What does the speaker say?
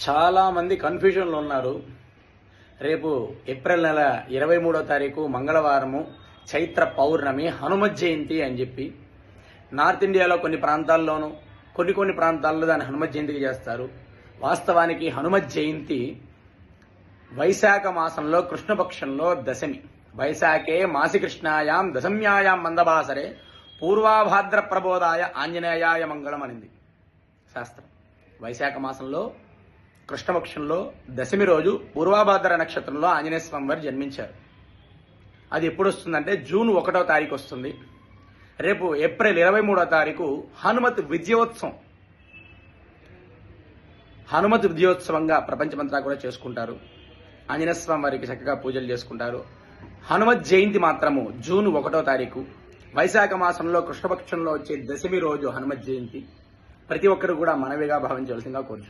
చాలా మంది కన్ఫ్యూజన్లో ఉన్నారు. రేపు ఏప్రిల్ నెల 23వ తారీఖు మంగళవారము చైత్ర పౌర్ణమి హనుమత్ జయంతి అని చెప్పి నార్త్ ఇండియాలో కొన్ని ప్రాంతాల్లోనూ కొన్ని ప్రాంతాల్లో దాన్ని హనుమత్ జయంతికి చేస్తారు. వాస్తవానికి హనుమత్ జయంతి వైశాఖ మాసంలో కృష్ణపక్షంలో దశమి. వైశాఖే మాసి కృష్ణాయాం దశమ్యాయాం మందభాసరే పూర్వాభాద్ర ప్రబోధాయ ఆంజనేయాయ మంగళం అనింది శాస్త్రం. వైశాఖ మాసంలో కృష్ణపక్షంలో దశమి రోజు పూర్వాభాద్ర నక్షత్రంలో ఆంజనేయ స్వామి వారు జన్మించారు. అది ఎప్పుడు వస్తుందంటే జూన్ 1వ తారీఖు వస్తుంది. రేపు ఏప్రిల్ 23వ తారీఖు హనుమత్ విజయోత్సవంగా ప్రపంచమంతా కూడా చేసుకుంటారు. ఆంజనేయ స్వామి వారికి చక్కగా పూజలు చేసుకుంటారు. హనుమత్ జయంతి మాత్రము జూన్ 1వ తారీఖు వైశాఖ మాసంలో కృష్ణపక్షంలో వచ్చే దశమి రోజు హనుమత్ జయంతి. ప్రతి ఒక్కరు కూడా మనవిగా భావించవలసిందిగా కోరుచున్నాం.